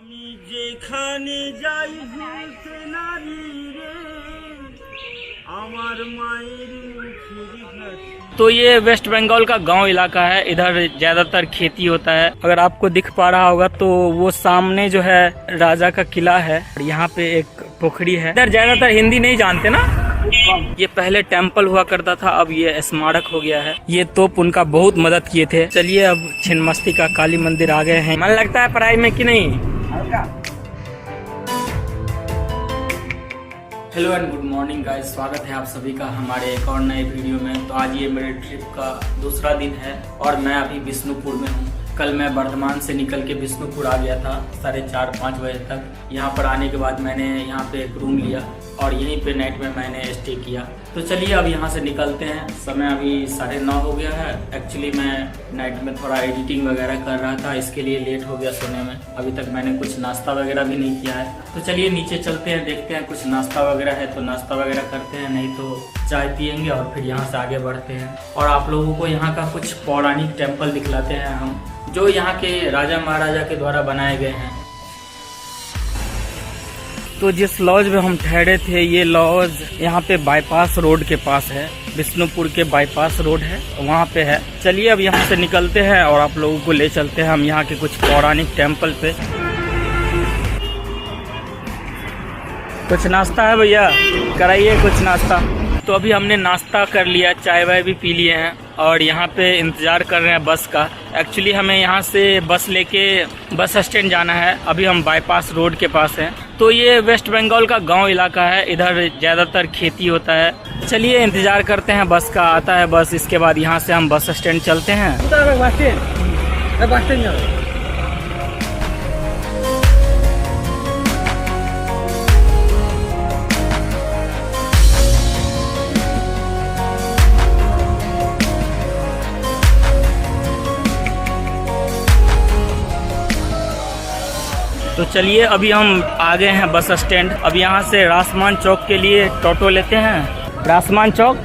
আমি যেখানে যাই ভুলতে নারী রে আমার মায়ের মুখের কাছে। तो ये वेस्ट बंगाल का गांव इलाका है। इधर ज्यादातर खेती होता है। अगर आपको दिख पा रहा होगा तो वो सामने जो है राजा का किला है। यहाँ पे एक पोखरी है। इधर ज्यादातर हिंदी नहीं जानते ना। ये पहले टेम्पल हुआ करता था, अब ये स्मारक हो गया है। ये तोप उनका बहुत मदद किए थे। चलिए अब छिन्नमस्ती का काली मंदिर आ गए हैं। मन लगता है पढ़ाई में कि नहीं? Hello and good morning guys, स्वागत है आप सभी का हमारे एक और नए वीडियो में। तो आज ये मेरे ट्रिप का दूसरा दिन है और मैं अभी बिष्णुपुर में हूँ। कल मैं बर्धमान से निकल के बिष्णुपुर आ गया था 4:30-5 बजे तक। यहाँ पर आने के बाद मैंने यहाँ पे एक रूम लिया और यहीं पे नाइट में मैंने स्टे किया। तो चलिए अब यहाँ से निकलते हैं। समय अभी 9:30 हो गया है। एक्चुअली मैं नाइट में थोड़ा एडिटिंग वगैरह कर रहा था, इसके लिए लेट हो गया सोने में। अभी तक मैंने कुछ नाश्ता वगैरह भी नहीं किया है। तो चलिए नीचे चलते हैं, देखते हैं कुछ नाश्ता वगैरह है तो नाश्ता वगैरह करते हैं, नहीं तो चाय पियेंगे और फिर यहाँ से आगे बढ़ते हैं। और आप लोगों को यहाँ का कुछ पौराणिक टेम्पल दिखलाते हैं हम, जो यहाँ के राजा महाराजा के द्वारा बनाए गए हैं। तो जिस लॉज में हम ठहरे थे, ये लॉज यहाँ पे बाईपास रोड के पास है। बिष्णुपुर के बाईपास रोड है, वहाँ पे है। चलिए अब यहाँ से निकलते हैं और आप लोगों को ले चलते हैं हम यहाँ के कुछ पौराणिक टेम्पल पे। कुछ नाश्ता है भैया, कराइए कुछ नाश्ता। तो अभी हमने नाश्ता कर लिया, चाय वाय भी पी लिए हैं और यहाँ पे इंतज़ार कर रहे हैं बस का। एक्चुअली हमें यहाँ से बस लेके बस स्टैंड जाना है। अभी हम बाईपास रोड के पास हैं। तो ये वेस्ट बंगाल का गांव इलाका है। इधर ज़्यादातर खेती होता है। चलिए इंतज़ार करते हैं बस का, आता है बस। इसके बाद यहाँ से हम बस स्टैंड चलते हैं। तो चलिए अभी हम आ गए हैं बस स्टैंड। अब यहाँ से रासमान चौक के लिए टोटो लेते हैं। रासमान चौक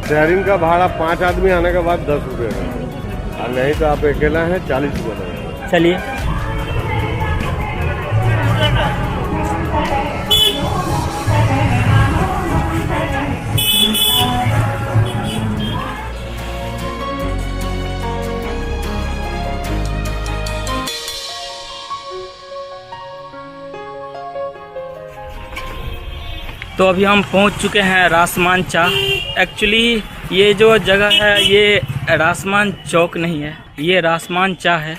शेयरिंग का भाड़ा 5 आदमी आने के बाद 10 रुपये का, और नहीं तो आप अकेला है 40 रुपये। चलिए तो अभी हम पहुंच चुके हैं रासमान चाह। एक्चुअली ये जो जगह है ये रासमान चौक नहीं है, ये रासमान चाह है।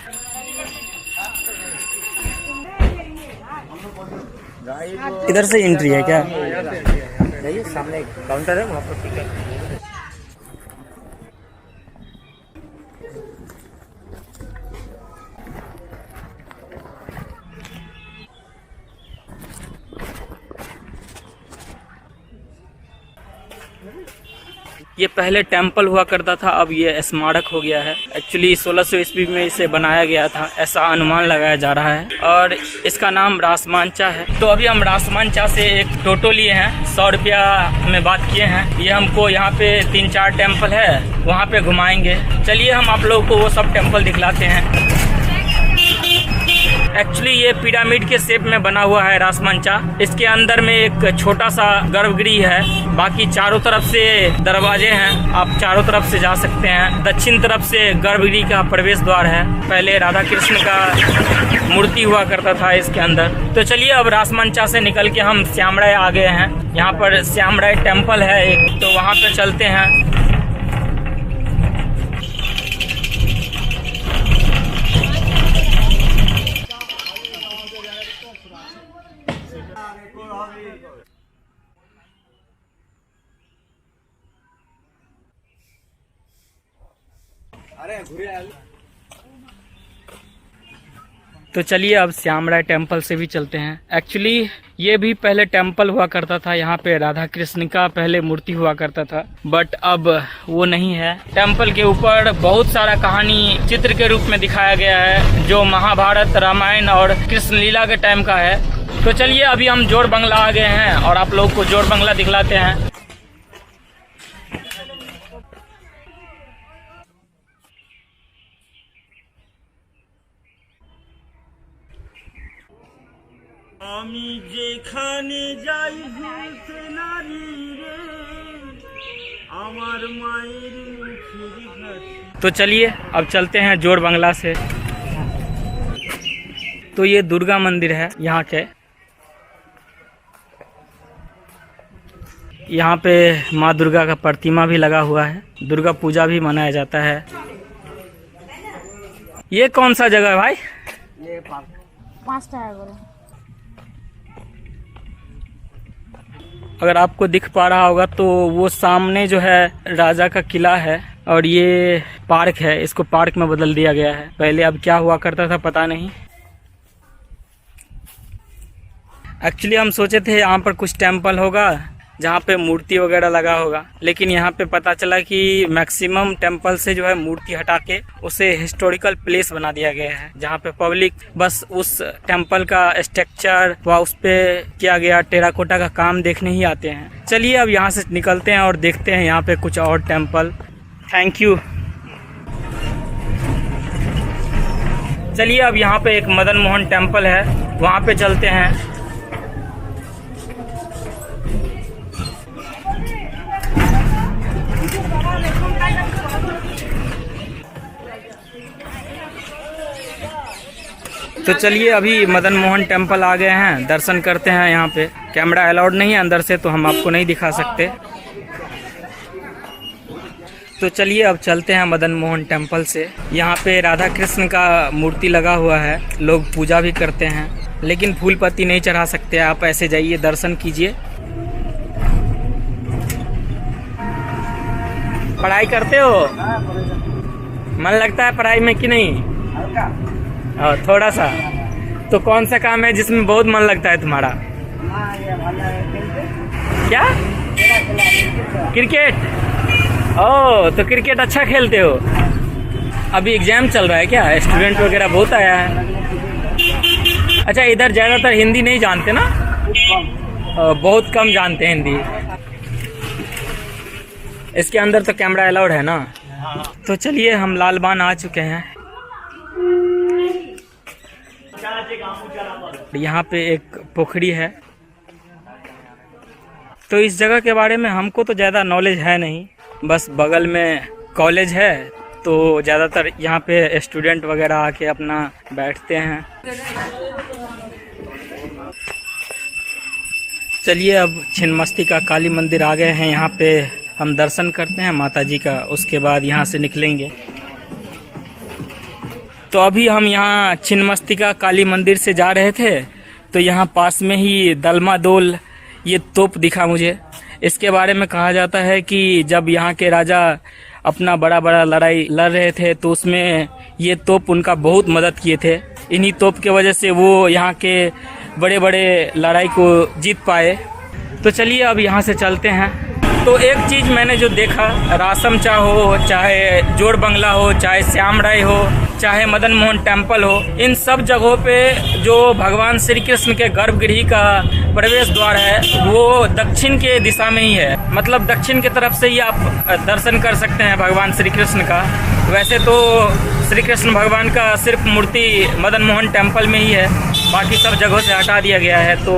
इधर से एंट्री है क्या? जाइए, सामने काउंटर है, वहाँ पर टिकट। ये पहले टेम्पल हुआ करता था, अब ये स्मारक हो गया है। एक्चुअली 1600 ईस्वी में इसे बनाया गया था, ऐसा अनुमान लगाया जा रहा है। और इसका नाम रासमान चाह है। तो अभी हम रासमान चाह से एक टोटो लिए हैं, 100 रुपया में बात किए हैं। ये हमको यहाँ पे 3-4 टेम्पल है, वहाँ पे घुमाएंगे। चलिए हम आप लोगों को वो सब टेम्पल दिखलाते हैं। एक्चुअली ये पिरामिड के शेप में बना हुआ है रासमान चाह। इसके अंदर में एक छोटा सा गर्भगृह है, बाकी चारों तरफ से दरवाजे हैं, आप चारों तरफ से जा सकते हैं। दक्षिण तरफ से गर्भगृह का प्रवेश द्वार है। पहले राधा कृष्ण का मूर्ति हुआ करता था इसके अंदर। तो चलिए अब रासमान चाह से निकल के हम श्यामराय आ गए हैं। यहाँ पर श्यामराय टेम्पल है एक, तो वहाँ पे चलते हैं। तो चलिए अब श्यामराय टेम्पल से भी चलते हैं। एक्चुअली ये भी पहले टेम्पल हुआ करता था, यहाँ पे राधा कृष्ण का पहले मूर्ति हुआ करता था, बट अब वो नहीं है। टेम्पल के ऊपर बहुत सारा कहानी चित्र के रूप में दिखाया गया है, जो महाभारत, रामायण और कृष्ण लीला के टाइम का है। तो चलिए अभी हम जोर बंगला आ गए हैं और आप लोग को जोर बंगला दिखलाते हैं। तो चलिए अब चलते हैं जोड़ बंगला से। तो ये दुर्गा मंदिर है यहाँ के। यहाँ पे माँ दुर्गा का प्रतिमा भी लगा हुआ है। दुर्गा पूजा भी मनाया जाता है। ये कौन सा जगह है भाई? ये पार्क 5 टायर बोले। अगर आपको दिख पा रहा होगा तो वो सामने जो है राजा का किला है और ये पार्क है। इसको पार्क में बदल दिया गया है। पहले अब क्या हुआ करता था पता नहीं। एक्चुअली हम सोचे थे यहाँ पर कुछ टेम्पल होगा जहाँ पे मूर्ति वगैरह लगा होगा, लेकिन यहाँ पे पता चला कि मैक्सिमम टेम्पल से जो है मूर्ति हटा के उसे हिस्टोरिकल प्लेस बना दिया गया है, जहाँ पे पब्लिक बस उस टेम्पल का स्ट्रक्चर व उस पे किया गया टेराकोटा का काम देखने ही आते हैं। चलिए अब यहाँ से निकलते हैं और देखते हैं यहाँ पे कुछ और टेम्पल। Thank you. चलिए अब यहाँ पे एक मदन मोहन टेम्पल है, वहाँ पे चलते हैं। तो चलिए अभी मदन मोहन टेम्पल आ गए हैं, दर्शन करते हैं। यहाँ पे कैमरा अलाउड नहीं है अंदर से, तो हम आपको नहीं दिखा सकते। तो चलिए अब चलते हैं मदन मोहन टेम्पल से। यहाँ पे राधा कृष्ण का मूर्ति लगा हुआ है, लोग पूजा भी करते हैं, लेकिन फूल पत्ती नहीं चढ़ा सकते। आप ऐसे जाइए, दर्शन कीजिए। पढ़ाई करते हो? मन लगता है पढ़ाई में कि नहीं? थोड़ा सा। तो कौन सा काम है जिसमें बहुत मन लगता है तुम्हारा? क्या? क्रिकेट। ओह, तो क्रिकेट अच्छा खेलते हो। अभी एग्जाम चल रहा है क्या? स्टूडेंट वगैरह बहुत आया है। अच्छा, इधर ज़्यादातर हिंदी नहीं जानते ना? बहुत कम जानते हैं हिंदी। इसके अंदर तो कैमरा अलाउड है ना? तो चलिए हम लालबान आ चुके हैं। यहाँ पे एक पोखरी है। तो इस जगह के बारे में हमको तो ज़्यादा नॉलेज है नहीं, बस बगल में कॉलेज है तो ज़्यादातर यहाँ पे स्टूडेंट वगैरह आके अपना बैठते हैं। चलिए अब छिन्नमस्तिका काली मंदिर आ गए हैं। यहाँ पे हम दर्शन करते हैं माता जी का, उसके बाद यहाँ से निकलेंगे। तो अभी हम यहाँ छिन्नमस्तिका काली मंदिर से जा रहे थे, तो यहाँ पास में ही दलमा दोल ये तोप दिखा मुझे। इसके बारे में कहा जाता है कि जब यहाँ के राजा अपना बड़ा बड़ा लड़ाई लड़ रहे थे तो उसमें ये तोप उनका बहुत मदद किए थे। इन्हीं तोप के वजह से वो यहाँ के बड़े बड़े लड़ाई को जीत पाए। तो चलिए अब यहाँ से चलते हैं। तो एक चीज़ मैंने जो देखा, रासम चा हो, चाहे जोड़ बंगला हो, चाहे श्याम राय हो, चाहे मदन मोहन टेम्पल हो, इन सब जगहों पे जो भगवान श्री कृष्ण के गर्भगृह का प्रवेश द्वार है वो दक्षिण के दिशा में ही है। मतलब दक्षिण की तरफ से ही आप दर्शन कर सकते हैं भगवान श्री कृष्ण का। वैसे तो श्री कृष्ण भगवान का सिर्फ मूर्ति मदन मोहन टेम्पल में ही है, बाकी सब जगहों से हटा दिया गया है। तो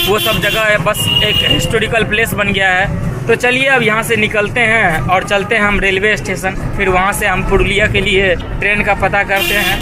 वो सब जगह बस एक हिस्टोरिकल प्लेस बन गया है। तो चलिए अब यहाँ से निकलते हैं और चलते हैं हम रेलवे स्टेशन। फिर वहाँ से हम पुरुलिया के लिए ट्रेन का पता करते हैं।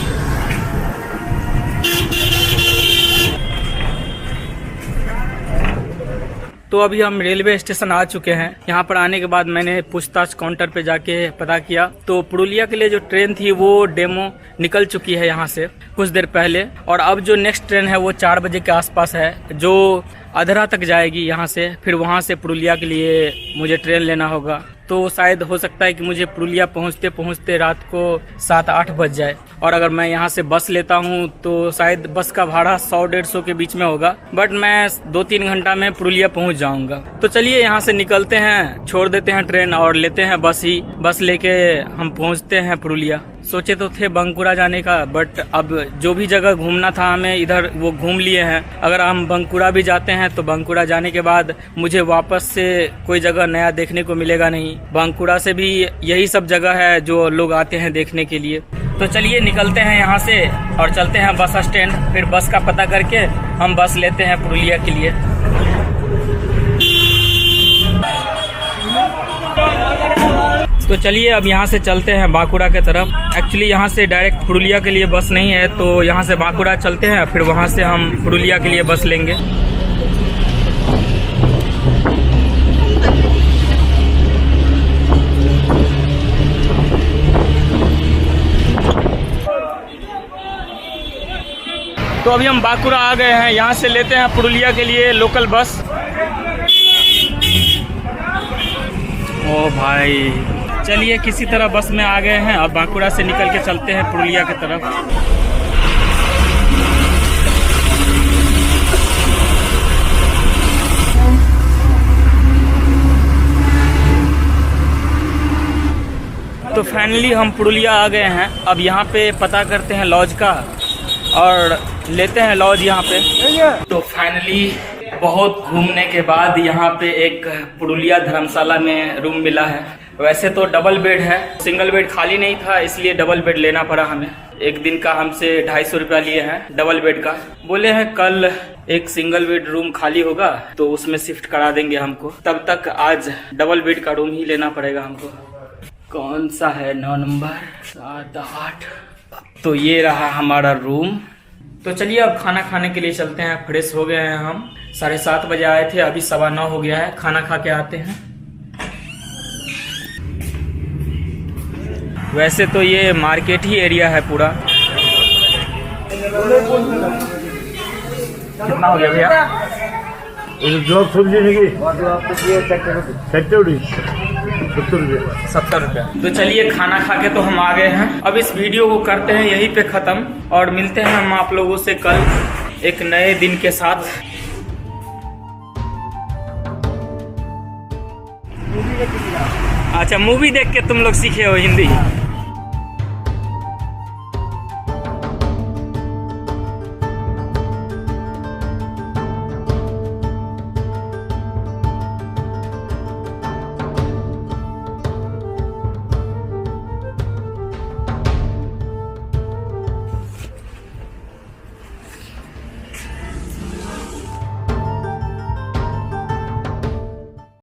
तो अभी हम रेलवे स्टेशन आ चुके हैं। यहाँ पर आने के बाद मैंने पूछताछ काउंटर पे जाके पता किया, तो पुरुलिया के लिए जो ट्रेन थी वो डेमो निकल चुकी है यहाँ से कुछ देर पहले। और अब जो नेक्स्ट ट्रेन है वो 4 बजे के आसपास है, जो अधरा तक जाएगी यहाँ से। फिर वहाँ से पुरुलिया के लिए मुझे ट्रेन लेना होगा। तो शायद हो सकता है कि मुझे पुरुलिया पहुँचते पहुँचते रात को 7-8 बज जाए। और अगर मैं यहाँ से बस लेता हूँ तो शायद बस का भाड़ा 100-150 के बीच में होगा, बट मैं 2-3 घंटा में पुरुलिया पहुँच जाऊँगा। तो चलिए यहाँ से निकलते हैं, छोड़ देते हैं ट्रेन और लेते हैं बस ही। बस लेके हम पहुँचते हैं पुरुलिया। सोचे तो थे बंकुरा जाने का, बट अब जो भी जगह घूमना था हमें इधर वो घूम लिए हैं। अगर हम बंकुरा भी जाते हैं तो बंकुरा जाने के बाद मुझे वापस से कोई जगह नया देखने को मिलेगा नहीं। बंकुरा से भी यही सब जगह है जो लोग आते हैं देखने के लिए। तो चलिए निकलते हैं यहाँ से और चलते हैं बस स्टैंड, फिर बस का पता करके हम बस लेते हैं पुरुलिया के लिए। तो चलिए अब यहाँ से चलते हैं बांकुड़ा के तरफ। एक्चुअली यहाँ से डायरेक्ट पुरुलिया के लिए बस नहीं है, तो यहाँ से बांकुड़ा चलते हैं, फिर वहाँ से हम पुरुलिया के लिए बस लेंगे। तो अभी हम बांकुड़ा आ गए हैं, यहाँ से लेते हैं पुरुलिया के लिए लोकल बस। ओ भाई, चलिए किसी तरह बस में आ गए हैं। अब बांकुड़ा से निकल के चलते हैं पुरुलिया की तरफ। तो फाइनली हम पुरुलिया आ गए हैं। अब यहाँ पे पता करते हैं लॉज का और लेते हैं लॉज यहाँ पे। तो फाइनली बहुत घूमने के बाद यहाँ पे एक पुरुलिया धर्मशाला में रूम मिला है। वैसे तो डबल बेड है, सिंगल बेड खाली नहीं था, इसलिए डबल बेड लेना पड़ा हमें। एक दिन का हमसे 250 रुपया लिए हैं डबल बेड का। बोले हैं कल एक सिंगल बेड रूम खाली होगा तो उसमें शिफ्ट करा देंगे हमको, तब तक आज डबल बेड का रूम ही लेना पड़ेगा हमको। कौन सा है? 9 नंबर 7 8। तो ये रहा हमारा रूम। तो चलिए अब खाना खाने के लिए चलते हैं। फ्रेश हो गए हैं हम, 7:30 बजे आए थे, अभी 9:15 हो गया है। खाना खा के आते हैं। वैसे तो ये मार्केट ही एरिया है पूरा। कितना हो गया भैया? जो सब्जी नहीं 70 रुपया। तो चलिए खाना खा के तो हम आ गए हैं। अब इस वीडियो को करते हैं यहीं पे खत्म और मिलते हैं हम आप लोगों से कल एक नए दिन के साथ। अच्छा, मूवी देख के तुम लोग सीखे हो हिंदी?